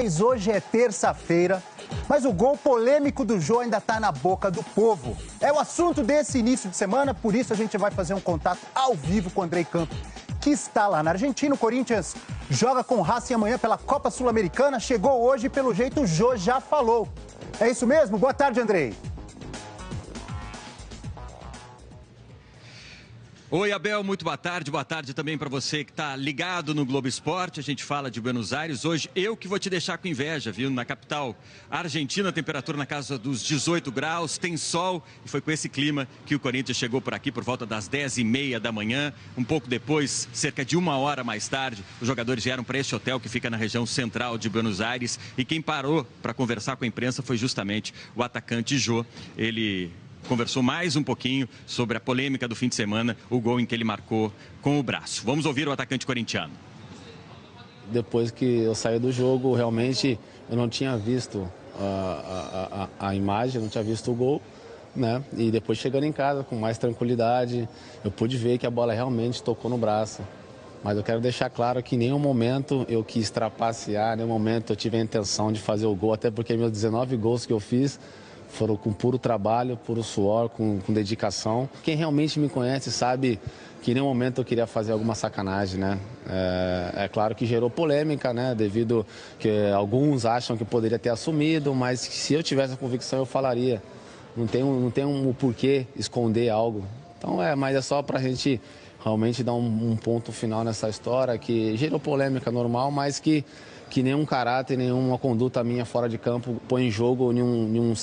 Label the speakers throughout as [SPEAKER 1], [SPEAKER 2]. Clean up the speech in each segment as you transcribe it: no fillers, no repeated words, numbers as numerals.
[SPEAKER 1] Hoje é terça-feira, mas o gol polêmico do Jô ainda está na boca do povo. É o assunto desse início de semana, por isso a gente vai fazer um contato ao vivo com o Andrei Campos, que está lá na Argentina. O Corinthians joga com o Racing amanhã pela Copa Sul-Americana. Chegou hoje e, pelo jeito, o Jô já falou. É isso mesmo? Boa tarde, Andrei.
[SPEAKER 2] Oi, Abel, muito boa tarde também para você que está ligado no Globo Esporte. A gente fala de Buenos Aires. Hoje eu que vou te deixar com inveja, viu? Na capital argentina, a temperatura na casa dos 18 graus, tem sol e foi com esse clima que o Corinthians chegou por aqui por volta das 10h30 da manhã. Um pouco depois, cerca de 1 hora mais tarde, os jogadores vieram para este hotel que fica na região central de Buenos Aires e quem parou para conversar com a imprensa foi justamente o atacante Jô. Ele conversou mais um pouquinho sobre a polêmica do fim de semana, o gol em que ele marcou com o braço. Vamos ouvir o atacante corintiano.
[SPEAKER 3] Depois que eu saí do jogo, realmente eu não tinha visto a imagem, não tinha visto o gol, né? E depois chegando em casa com mais tranquilidade, eu pude ver que a bola realmente tocou no braço. Mas eu quero deixar claro que em nenhum momento eu quis trapacear, em nenhum momento eu tive a intenção de fazer o gol, até porque meus 19 gols que eu fiz foram com puro trabalho, puro suor, com dedicação. Quem realmente me conhece sabe que em nenhum momento eu queria fazer alguma sacanagem, né? É claro que gerou polêmica, né? Devido que alguns acham que poderia ter assumido, mas se eu tivesse a convicção eu falaria. Não tem um porquê esconder algo. Então mas é só pra gente realmente dar um ponto final nessa história que gerou polêmica normal, mas que nenhum caráter, nenhuma conduta minha fora de campo põe em jogo numa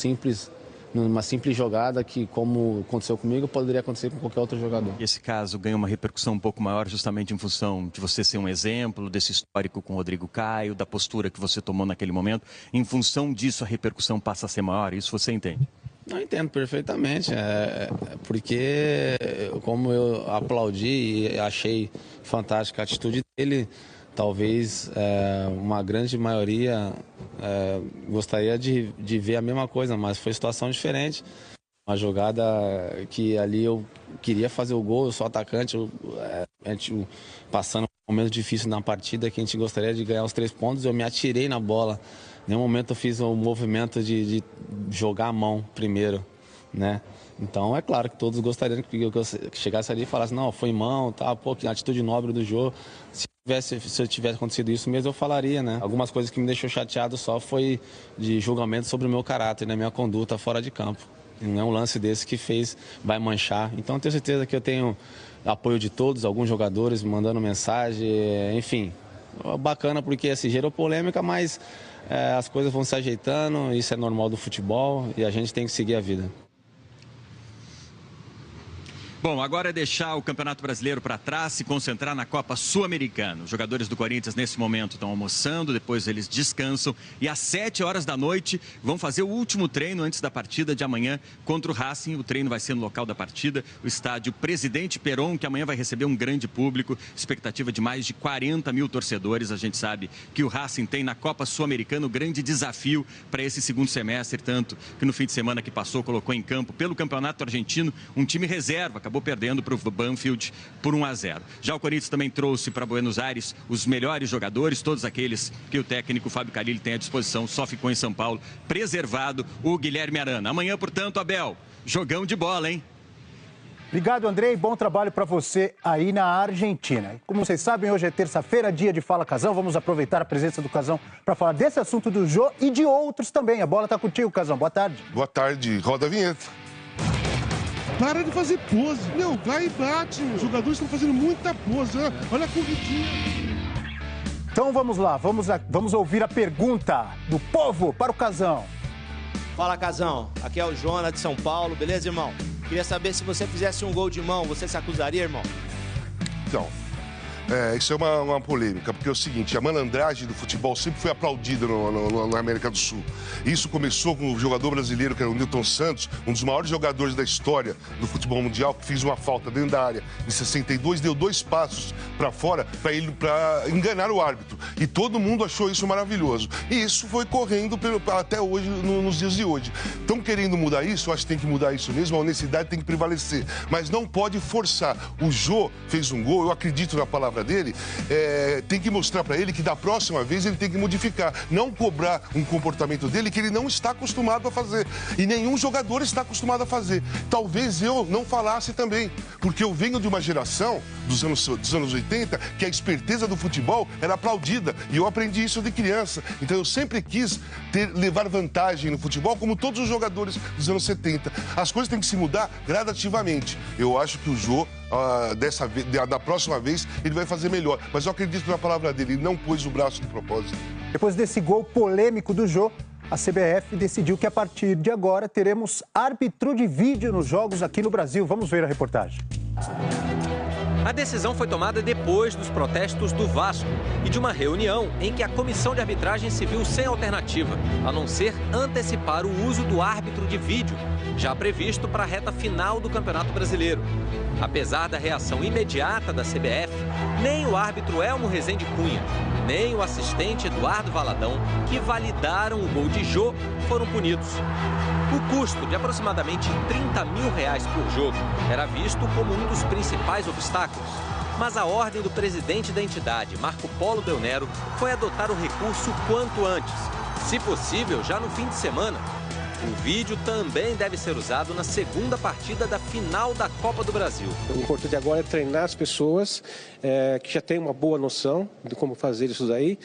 [SPEAKER 3] simples jogada que, como aconteceu comigo, poderia acontecer com qualquer outro jogador.
[SPEAKER 2] Esse caso ganha uma repercussão um pouco maior justamente em função de você ser um exemplo desse histórico com o Rodrigo Caio, da postura que você tomou naquele momento. Em função disso, a repercussão passa a ser maior, isso você entende?
[SPEAKER 3] Eu entendo perfeitamente, porque como eu aplaudi e achei fantástica a atitude dele, talvez uma grande maioria gostaria de ver a mesma coisa, mas foi situação diferente. Uma jogada que ali eu queria fazer o gol, eu sou atacante, a gente passando um momento difícil na partida que a gente gostaria de ganhar os 3 pontos, eu me atirei na bola. Em nenhum momento eu fiz um movimento de jogar a mão primeiro, né? Então é claro que todos gostariam que eu chegasse ali e falasse, não, foi mão, tá, pô, que atitude nobre do jogo. Se eu tivesse acontecido isso mesmo, eu falaria, né? Algumas coisas que me deixou chateado só foi de julgamento sobre o meu caráter, né? Minha conduta fora de campo. Não é um lance desse que vai manchar. Então eu tenho certeza que eu tenho apoio de todos, alguns jogadores me mandando mensagem, enfim. Bacana porque assim, gerou polêmica, mas as coisas vão se ajeitando, isso é normal do futebol e a gente tem que seguir a vida.
[SPEAKER 2] Bom, agora é deixar o Campeonato Brasileiro para trás, se concentrar na Copa Sul-Americana. Os jogadores do Corinthians, nesse momento, estão almoçando, depois eles descansam e às 7 horas da noite vão fazer o último treino antes da partida de amanhã contra o Racing. O treino vai ser no local da partida, o estádio Presidente Perón, que amanhã vai receber um grande público, expectativa de mais de 40 mil torcedores. A gente sabe que o Racing tem na Copa Sul-Americana o grande desafio para esse segundo semestre, tanto que no fim de semana que passou colocou em campo pelo Campeonato Argentino um time reserva, acabou perdendo para o Banfield por 1-0. Já o Corinthians também trouxe para Buenos Aires os melhores jogadores, todos aqueles que o técnico Fábio Carille tem à disposição, só ficou em São Paulo, preservado o Guilherme Arana. Amanhã, portanto, Abel, jogão de bola, hein?
[SPEAKER 1] Obrigado, Andrei. Bom trabalho para você aí na Argentina. Como vocês sabem, hoje é terça-feira, dia de Fala Casão. Vamos aproveitar a presença do Casão para falar desse assunto do Jô e de outros também. A bola está contigo, Casão. Boa tarde.
[SPEAKER 4] Boa tarde. Roda a vinheta.
[SPEAKER 5] Para de fazer pose. Meu, vai e bate. Os jogadores estão fazendo muita pose. Olha a corridinha.
[SPEAKER 1] Então vamos lá, vamos ouvir a pergunta do povo para o Casão.
[SPEAKER 6] Fala, Casão. Aqui é o Jonas de São Paulo, beleza, irmão? Queria saber se você fizesse um gol de mão, você se acusaria, irmão?
[SPEAKER 4] Então, isso é uma polêmica, porque é o seguinte, a malandragem do futebol sempre foi aplaudida na América do Sul. Isso começou com o jogador brasileiro, que era o Nilton Santos, um dos maiores jogadores da história do futebol mundial, que fez uma falta dentro da área em 62, deu 2 passos para fora para enganar o árbitro. E todo mundo achou isso maravilhoso. E isso foi correndo até hoje, nos dias de hoje. Estão querendo mudar isso? Eu acho que tem que mudar isso mesmo, a honestidade tem que prevalecer. Mas não pode forçar. O Jô fez um gol, eu acredito na palavra palavra dele, tem que mostrar para ele que da próxima vez ele tem que modificar. Não cobrar um comportamento dele que ele não está acostumado a fazer. E nenhum jogador está acostumado a fazer. Talvez eu não falasse também, porque eu venho de uma geração dos anos 80 que a esperteza do futebol era aplaudida. E eu aprendi isso de criança. Então eu sempre quis levar vantagem no futebol, como todos os jogadores dos anos 70. As coisas têm que se mudar gradativamente. Eu acho que o Jô, da próxima vez, ele vai fazer melhor. Mas eu acredito na palavra dele, ele não pôs o braço de propósito.
[SPEAKER 1] Depois desse gol polêmico do Jô, a CBF decidiu que a partir de agora teremos árbitro de vídeo nos jogos aqui no Brasil. Vamos ver a reportagem.
[SPEAKER 7] A decisão foi tomada depois dos protestos do Vasco e de uma reunião em que a comissão de arbitragem se viu sem alternativa, a não ser antecipar o uso do árbitro de vídeo, já previsto para a reta final do Campeonato Brasileiro. Apesar da reação imediata da CBF, nem o árbitro Elmo Rezende Cunha, nem o assistente Eduardo Valadão, que validaram o gol de Jô, foram punidos. O custo de aproximadamente R$30 mil por jogo era visto como um dos principais obstáculos. Mas a ordem do presidente da entidade, Marco Polo Del Nero, foi adotar o recurso quanto antes. Se possível, já no fim de semana. O vídeo também deve ser usado na segunda partida da final da Copa do Brasil.
[SPEAKER 8] O importante agora é treinar as pessoas que já têm uma boa noção de como fazer isso daí,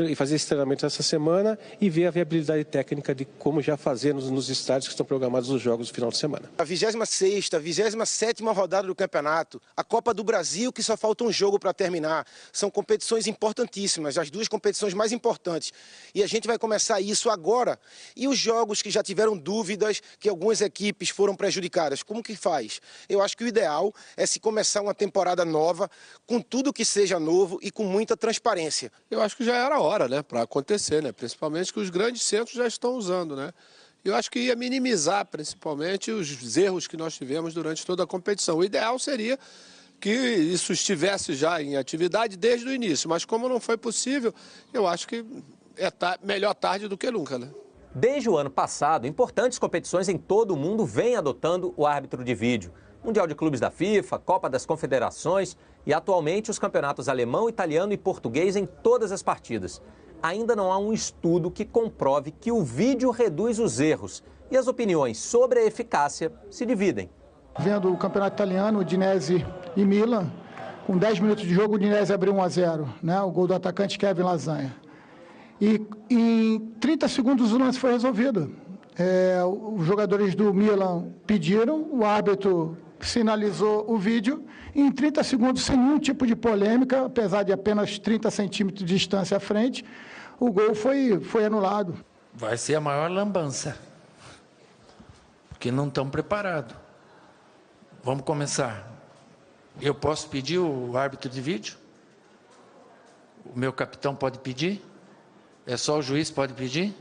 [SPEAKER 8] e fazer esse treinamento essa semana e ver a viabilidade técnica de como já fazer nos estádios que estão programados os jogos no final de semana.
[SPEAKER 9] A 26ª, 27ª rodada do campeonato, a Copa do Brasil, que só falta um jogo para terminar. São competições importantíssimas, as duas competições mais importantes. E a gente vai começar isso agora. E os jogos que já tiveram dúvidas, que algumas equipes foram prejudicadas, como que faz? Eu acho que o ideal é se começar uma temporada nova, com tudo que seja novo e com muita transparência.
[SPEAKER 10] Eu acho que já era hora, né, para acontecer, né, principalmente que os grandes centros já estão usando, né. Eu acho que ia minimizar, principalmente, os erros que nós tivemos durante toda a competição. O ideal seria que isso estivesse já em atividade desde o início, mas como não foi possível, eu acho que é melhor tarde do que nunca, né.
[SPEAKER 7] Desde o ano passado, importantes competições em todo o mundo vêm adotando o árbitro de vídeo. Mundial de Clubes da FIFA, Copa das Confederações e, atualmente, os campeonatos alemão, italiano e português em todas as partidas. Ainda não há um estudo que comprove que o vídeo reduz os erros e as opiniões sobre a eficácia se dividem.
[SPEAKER 11] Vendo o campeonato italiano, Udinese e Milan, com 10 minutos de jogo, o Udinese abriu 1-0, né? O gol do atacante Kevin Lasanha. E em 30 segundos o lance foi resolvido. Os jogadores do Milan pediram, o árbitro sinalizou o vídeo, e em 30 segundos, sem nenhum tipo de polêmica, apesar de apenas 30 centímetros de distância à frente, o gol foi anulado.
[SPEAKER 12] Vai ser a maior lambança, porque não estão preparados. Vamos começar. Eu posso pedir o árbitro de vídeo? O meu capitão pode pedir? É só o juiz pode pedir?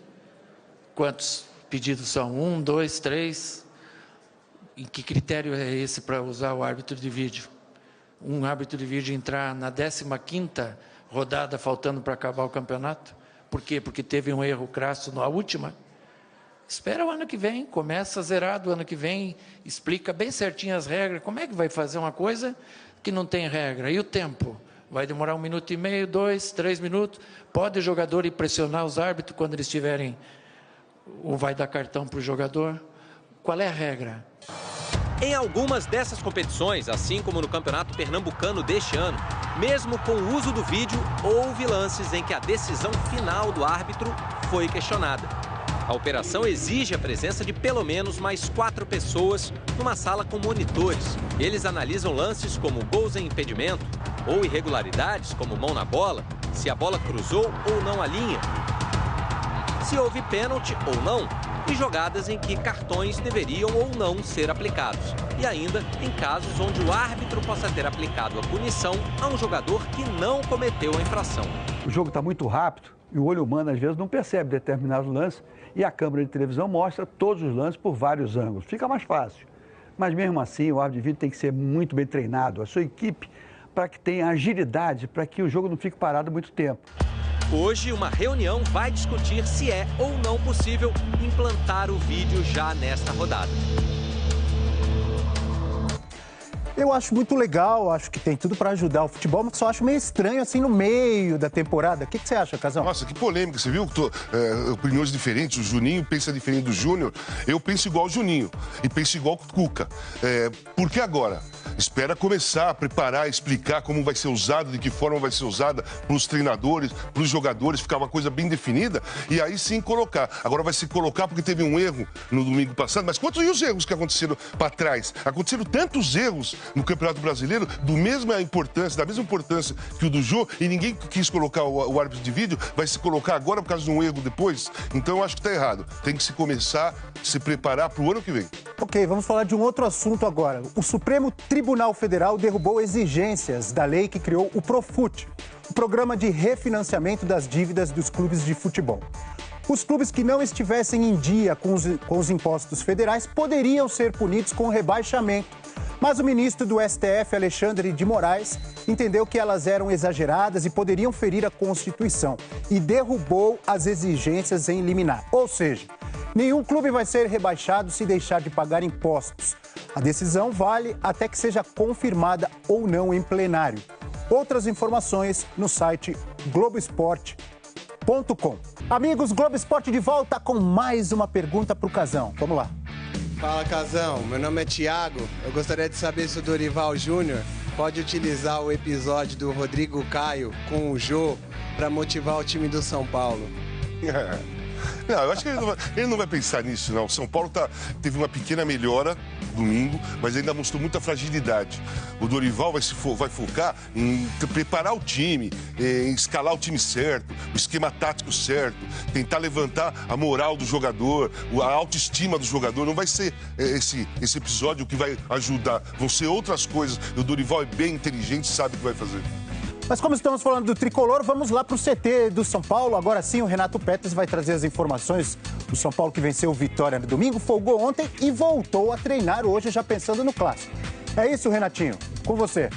[SPEAKER 12] Quantos pedidos são? 1, 2, 3... Em que critério é esse para usar o árbitro de vídeo? Um árbitro de vídeo entrar na 15ª rodada, faltando para acabar o campeonato? Por quê? Porque teve um erro crasso na última? Espera o ano que vem, começa zerado o ano que vem, explica bem certinho as regras. Como é que vai fazer uma coisa que não tem regra? E o tempo? Vai demorar 1 minuto e meio, 2, 3 minutos? Pode o jogador ir pressionar os árbitros quando eles tiverem... Ou vai dar cartão para o jogador? Qual é a regra?
[SPEAKER 7] Em algumas dessas competições, assim como no Campeonato Pernambucano deste ano, mesmo com o uso do vídeo, houve lances em que a decisão final do árbitro foi questionada. A operação exige a presença de pelo menos mais 4 pessoas numa sala com monitores. Eles analisam lances como gols em impedimento ou irregularidades como mão na bola, se a bola cruzou ou não a linha, se houve pênalti ou não, e jogadas em que cartões deveriam ou não ser aplicados. E ainda em casos onde o árbitro possa ter aplicado a punição a um jogador que não cometeu a infração.
[SPEAKER 13] O jogo está muito rápido e o olho humano, às vezes, não percebe determinados lances e a câmera de televisão mostra todos os lances por vários ângulos. Fica mais fácil. Mas, mesmo assim, o árbitro de vídeo tem que ser muito bem treinado, a sua equipe, para que tenha agilidade, para que o jogo não fique parado muito tempo.
[SPEAKER 7] Hoje, uma reunião vai discutir se é ou não possível implantar o vídeo já nesta rodada.
[SPEAKER 1] Eu acho muito legal, acho que tem tudo para ajudar o futebol, mas só acho meio estranho assim no meio da temporada. O que você acha, Casão?
[SPEAKER 4] Nossa, que polêmica, você viu? Opiniões diferentes, o Juninho pensa diferente do Júnior, eu penso igual o Juninho e penso igual o Cuca. Por que agora? Espera começar a preparar, explicar como vai ser usado, de que forma vai ser usada para os treinadores, para os jogadores, ficar uma coisa bem definida e aí sim colocar. Agora vai se colocar porque teve um erro no domingo passado, mas quantos erros que aconteceram para trás? Aconteceram tantos erros no Campeonato Brasileiro, da mesma importância que o do Jô, e ninguém quis colocar o árbitro de vídeo, vai se colocar agora por causa de um erro depois? Então eu acho que está errado. Tem que se começar a se preparar para o ano que vem.
[SPEAKER 1] Ok, vamos falar de um outro assunto agora. O Supremo Tribunal Federal derrubou exigências da lei que criou o Profut, o programa de refinanciamento das dívidas dos clubes de futebol. Os clubes que não estivessem em dia com os impostos federais poderiam ser punidos com rebaixamento. Mas o ministro do STF, Alexandre de Moraes, entendeu que elas eram exageradas e poderiam ferir a Constituição e derrubou as exigências em liminar. Ou seja, nenhum clube vai ser rebaixado se deixar de pagar impostos. A decisão vale até que seja confirmada ou não em plenário. Outras informações no site Globoesporte.com. Amigos, Globo Esporte de volta com mais uma pergunta para o Casão. Vamos lá.
[SPEAKER 14] Fala, Casão. Meu nome é Thiago. Eu gostaria de saber se o Dorival Júnior pode utilizar o episódio do Rodrigo Caio com o Jô para motivar o time do São Paulo.
[SPEAKER 4] Não, eu acho que ele não vai pensar nisso, não. O São Paulo teve uma pequena melhora domingo, mas ainda mostrou muita fragilidade. O Dorival vai focar em preparar o time, em escalar o time certo, o esquema tático certo, tentar levantar a moral do jogador, a autoestima do jogador. Não vai ser esse episódio que vai ajudar. Vão ser outras coisas. O Dorival é bem inteligente, sabe o que vai fazer.
[SPEAKER 1] Mas como estamos falando do Tricolor, vamos lá para o CT do São Paulo. Agora sim, o Renato Peters vai trazer as informações do São Paulo que venceu o Vitória no domingo, folgou ontem e voltou a treinar hoje, já pensando no clássico. É isso, Renatinho. Com você.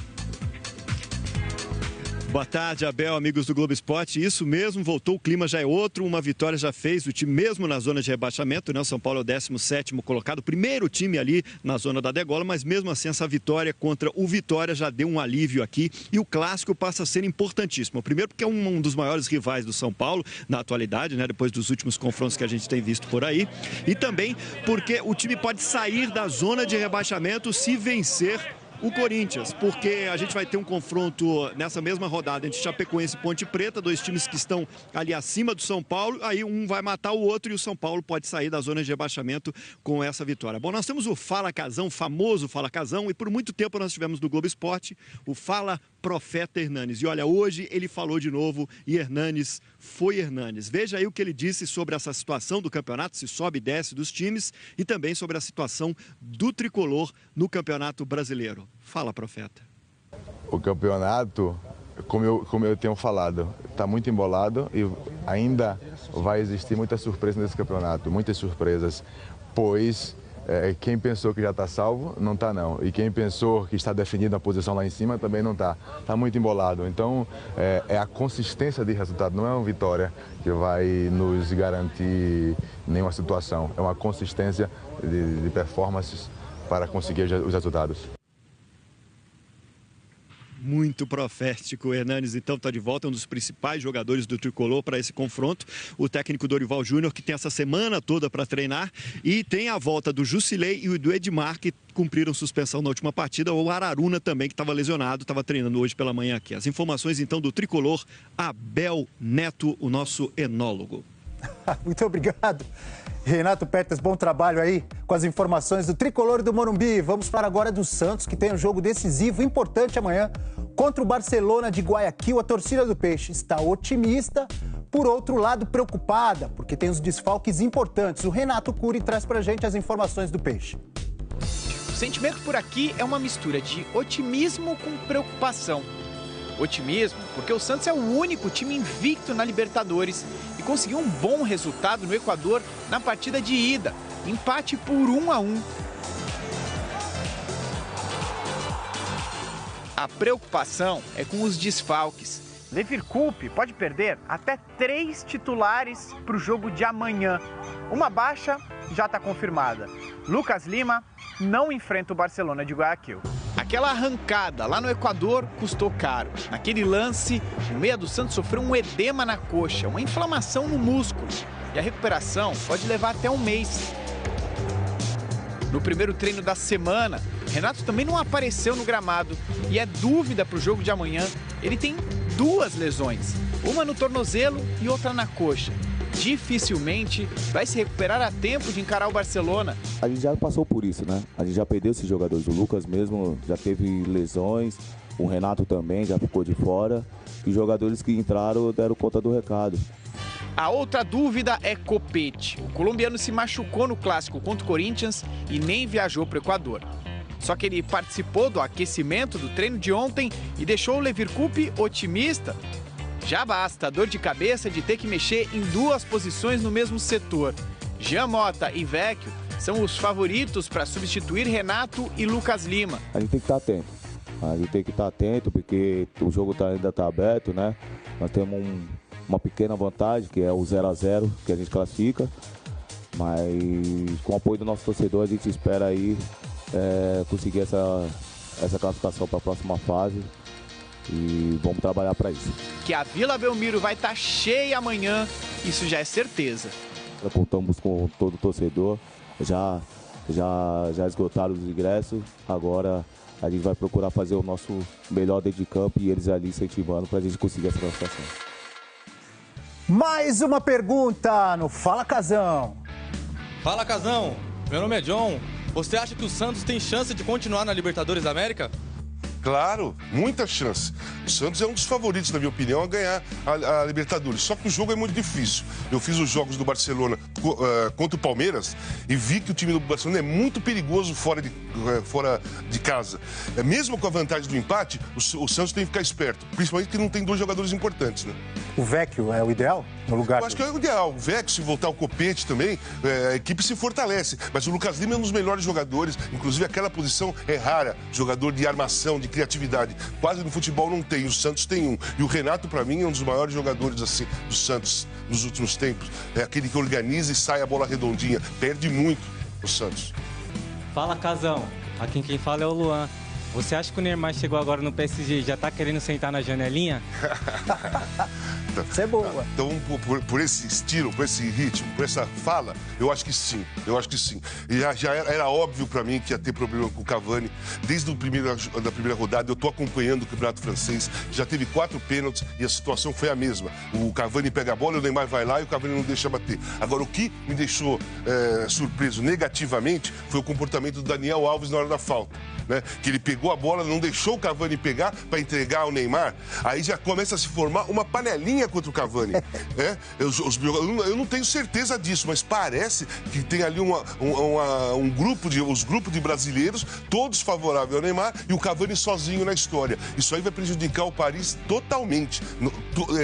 [SPEAKER 2] Boa tarde, Abel, amigos do Globo Esporte. Isso mesmo, voltou, o clima já é outro, uma vitória já fez o time mesmo na zona de rebaixamento, né? O São Paulo é o 17º colocado, primeiro time ali na zona da degola, mas mesmo assim essa vitória contra o Vitória já deu um alívio aqui e o clássico passa a ser importantíssimo. Primeiro porque é um dos maiores rivais do São Paulo na atualidade, né? Depois dos últimos confrontos que a gente tem visto por aí, e também porque o time pode sair da zona de rebaixamento se vencer o Corinthians, porque a gente vai ter um confronto nessa mesma rodada entre Chapecoense e Ponte Preta, dois times que estão ali acima do São Paulo, aí um vai matar o outro e o São Paulo pode sair da zona de rebaixamento com essa vitória. Bom, nós temos o Fala Casão, famoso Fala Casão, e por muito tempo nós tivemos no Globo Esporte o Fala Profeta Hernanes. E olha, hoje ele falou de novo e Hernanes foi Hernanes. Veja aí o que ele disse sobre essa situação do campeonato, se sobe e desce dos times, e também sobre a situação do Tricolor no Campeonato Brasileiro. Fala, Profeta.
[SPEAKER 15] O campeonato, como eu tenho falado, está muito embolado e ainda vai existir muita surpresa nesse campeonato, muitas surpresas, pois quem pensou que já está salvo, não está não. E quem pensou que está definido a posição lá em cima, também não está. Está muito embolado. Então, é a consistência de resultado, não é uma vitória que vai nos garantir nenhuma situação. É uma consistência de performances para conseguir os resultados.
[SPEAKER 2] Muito profético. O Hernanes, então, está de volta, um dos principais jogadores do Tricolor para esse confronto. O técnico Dorival Júnior, que tem essa semana toda para treinar. E tem a volta do Jusilei e do Edmar, que cumpriram suspensão na última partida. O Araruna também, que estava lesionado, estava treinando hoje pela manhã aqui. As informações, então, do Tricolor, Abel Neto, o nosso enólogo.
[SPEAKER 1] Muito obrigado, Renato Peters, bom trabalho aí com as informações do Tricolor e do Morumbi. Vamos falar agora do Santos, que tem um jogo decisivo, importante amanhã, contra o Barcelona de Guayaquil. A torcida do Peixe está otimista, por outro lado preocupada, porque tem os desfalques importantes. O Renato Curi traz pra gente as informações do Peixe.
[SPEAKER 16] O sentimento por aqui é uma mistura de otimismo com preocupação. Otimismo, porque o Santos é o único time invicto na Libertadores e conseguiu um bom resultado no Equador na partida de ida, empate por 1-1. A preocupação é com os desfalques. Levir Coupe pode perder até 3 titulares para o jogo de amanhã. Uma baixa já está confirmada. Lucas Lima não enfrenta o Barcelona de Guayaquil. aquela arrancada lá no Equador custou caro. Naquele lance, o meia do Santos sofreu um edema na coxa, uma inflamação no músculo. E a recuperação pode levar até um mês. No primeiro treino da semana, Renato também não apareceu no gramado e é dúvida para o jogo de amanhã. Ele tem 2 lesões, uma no tornozelo e outra na coxa. Dificilmente vai se recuperar a tempo de encarar o Barcelona.
[SPEAKER 17] A gente já passou por isso, né? A gente já perdeu esses jogadores. O Lucas mesmo já teve lesões, o Renato também já ficou de fora. E os jogadores que entraram deram conta do recado.
[SPEAKER 16] A outra dúvida é Copete. O colombiano se machucou no clássico contra o Corinthians e nem viajou para o Equador. Só que ele participou do aquecimento do treino de ontem e deixou o Leverkusen otimista. Já basta a dor de cabeça de ter que mexer em 2 posições no mesmo setor. Jean Mota e Vecchio são os favoritos para substituir Renato e Lucas Lima.
[SPEAKER 17] A gente tem que estar atento. A gente tem que estar atento porque o jogo ainda está aberto, né? Nós temos uma pequena vantagem, que é o 0-0, que a gente classifica. Mas com o apoio do nosso torcedor, a gente espera aí conseguir essa classificação para a próxima fase. E vamos trabalhar para isso.
[SPEAKER 16] Que a Vila Belmiro vai estar cheia amanhã, isso já é certeza.
[SPEAKER 17] Contamos com todo o torcedor, já esgotaram os ingressos, agora a gente vai procurar fazer o nosso melhor dentro de campo e eles ali incentivando para a gente conseguir essa classificação.
[SPEAKER 1] Mais uma pergunta no Fala Casão.
[SPEAKER 18] Fala Casão, meu nome é John. Você acha que o Santos tem chance de continuar na Libertadores da América?
[SPEAKER 4] Claro, muita chance. O Santos é um dos favoritos, na minha opinião, a ganhar a Libertadores. Só que o jogo é muito difícil. Eu fiz os jogos do Barcelona contra o Palmeiras e vi que o time do Barcelona é muito perigoso fora de casa. Mesmo com a vantagem do empate, o Santos tem que ficar esperto. Principalmente que não tem 2 jogadores importantes, né?
[SPEAKER 1] O Vecchio é o ideal no lugar?
[SPEAKER 4] Eu acho que é o ideal. O Vecchio, se voltar o Copete também, a equipe se fortalece. Mas o Lucas Lima é um dos melhores jogadores. Inclusive, aquela posição é rara. Jogador de armação, de criatividade. Quase no futebol não tem. O Santos tem um. E o Renato, para mim, é um dos maiores jogadores assim do Santos nos últimos tempos. É aquele que organiza e sai a bola redondinha. Perde muito o Santos.
[SPEAKER 19] Fala, Casão. Aqui quem fala é o Luan. Você acha que o Neymar chegou agora no PSG e já tá querendo sentar na janelinha?
[SPEAKER 1] Isso é boa.
[SPEAKER 4] Então, por esse estilo, por esse ritmo, por essa fala, eu acho que sim. Eu acho que sim. E já era óbvio para mim que ia ter problema com o Cavani. Desde da primeira rodada, eu tô acompanhando o Campeonato Francês. Já teve 4 pênaltis e a situação foi a mesma. O Cavani pega a bola, o Neymar vai lá e o Cavani não deixa bater. Agora, o que me deixou surpreso negativamente foi o comportamento do Daniel Alves na hora da falta. Né? Que ele pegou a bola, não deixou o Cavani pegar para entregar ao Neymar, aí já começa a se formar uma panelinha contra o Cavani. Eu não tenho certeza disso, mas parece que tem ali os grupos de brasileiros, todos favoráveis ao Neymar, e o Cavani sozinho na história. Isso aí vai prejudicar o Paris totalmente.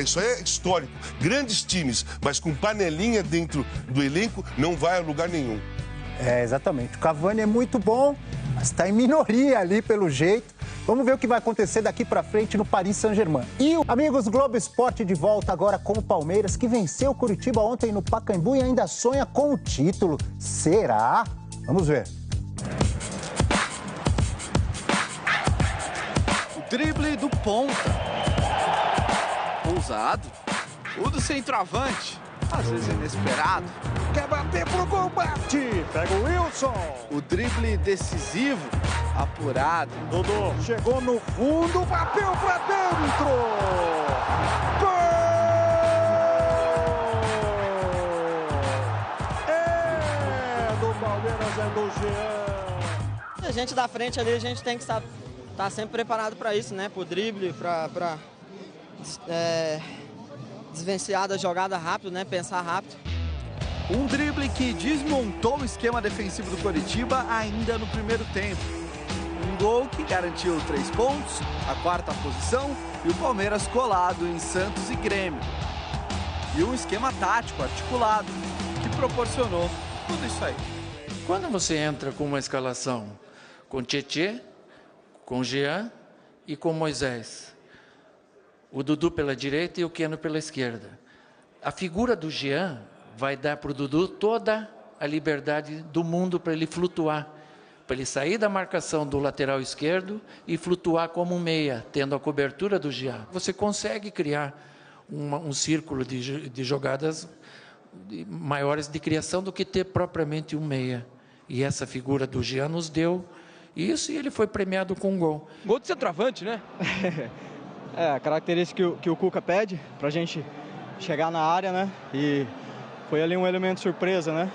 [SPEAKER 4] Isso aí é histórico. Grandes times, mas com panelinha dentro do elenco, não vai a lugar nenhum.
[SPEAKER 1] Exatamente. O Cavani é muito bom, mas está em minoria ali pelo jeito. Vamos ver o que vai acontecer daqui para frente no Paris Saint-Germain. E, amigos, Globo Esporte de volta agora com o Palmeiras, que venceu o Curitiba ontem no Pacaembu e ainda sonha com o título. Será? Vamos ver.
[SPEAKER 20] O drible do ponta. Ousado. O do centroavante. Às vezes inesperado.
[SPEAKER 1] Quer bater pro gol, bate! Pega o Wilson!
[SPEAKER 20] O drible decisivo, apurado.
[SPEAKER 1] Dodô chegou no fundo, bateu pra dentro! Gol! É do Palmeiras, é do Jean!
[SPEAKER 21] A gente da frente ali, a gente tem que estar sempre preparado para isso, né? Pro drible, pra desvencilhar da jogada rápido, né? Pensar rápido.
[SPEAKER 20] Um drible que desmontou o esquema defensivo do Coritiba ainda no primeiro tempo. Um gol que garantiu 3 pontos, a 4ª posição e o Palmeiras colado em Santos e Grêmio. E um esquema tático articulado que proporcionou tudo isso aí.
[SPEAKER 12] Quando você entra com uma escalação com Tietê, com Jean e com Moisés, o Dudu pela direita e o Keno pela esquerda, a figura do Jean vai dar para o Dudu toda a liberdade do mundo para ele flutuar, para ele sair da marcação do lateral esquerdo e flutuar como um meia, tendo a cobertura do Jean. Você consegue criar um círculo de jogadas maiores de criação do que ter propriamente um meia. E essa figura do Jean nos deu isso e ele foi premiado com um gol.
[SPEAKER 3] Gol de centroavante, né? É, a característica que o Cuca pede pra gente chegar na área, né? E foi ali um elemento surpresa, né?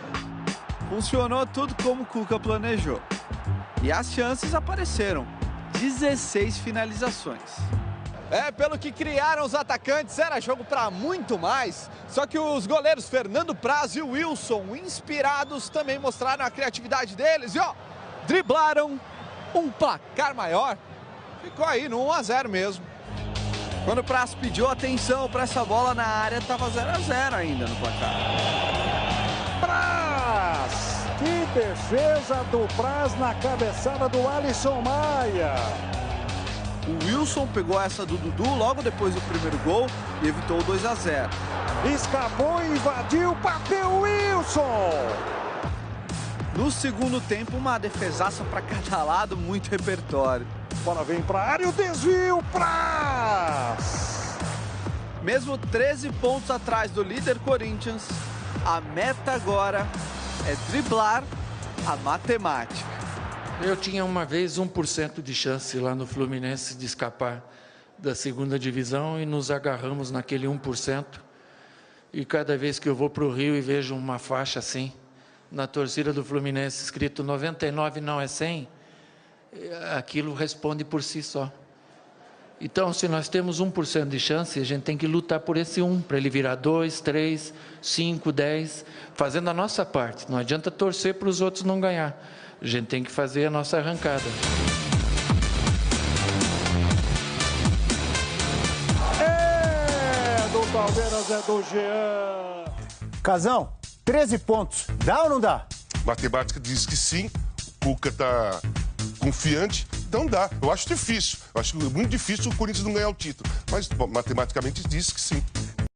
[SPEAKER 20] Funcionou tudo como o Cuca planejou. E as chances apareceram. 16 finalizações. Pelo que criaram os atacantes, era jogo para muito mais. Só que os goleiros Fernando Praz e Wilson, inspirados, também mostraram a criatividade deles. E ó, driblaram um placar maior. Ficou aí no 1-0 mesmo. Quando o Praz pediu atenção para essa bola na área, estava 0-0 ainda no placar.
[SPEAKER 22] Praz! Que defesa do Praz na cabeçada do Alisson Maia.
[SPEAKER 20] O Wilson pegou essa do Dudu logo depois do primeiro gol e evitou o 2-0.
[SPEAKER 22] Escapou, invadiu, bateu o Wilson.
[SPEAKER 20] No segundo tempo, uma defesaça para cada lado, muito repertório.
[SPEAKER 22] Bola vem para a área, o desvio, Praz!
[SPEAKER 20] Mesmo 13 pontos atrás do líder Corinthians, a meta agora é driblar a matemática.
[SPEAKER 12] Eu tinha uma vez 1% de chance lá no Fluminense de escapar da segunda divisão e nos agarramos naquele 1%. E cada vez que eu vou para o Rio e vejo uma faixa assim, na torcida do Fluminense, escrito 99 não é 100, aquilo responde por si só. Então, se nós temos 1% de chance, a gente tem que lutar por esse 1, para ele virar 2, 3, 5, 10, fazendo a nossa parte. Não adianta torcer para os outros não ganhar. A gente tem que fazer a nossa arrancada.
[SPEAKER 22] Do Palmeiras, é do Jean.
[SPEAKER 1] Casão, 13 pontos. Dá ou não dá?
[SPEAKER 4] Matemática diz que sim. O Cuca tá confiante. Então dá. Eu acho difícil. Eu acho muito difícil o Corinthians não ganhar o título. Mas matematicamente diz que sim.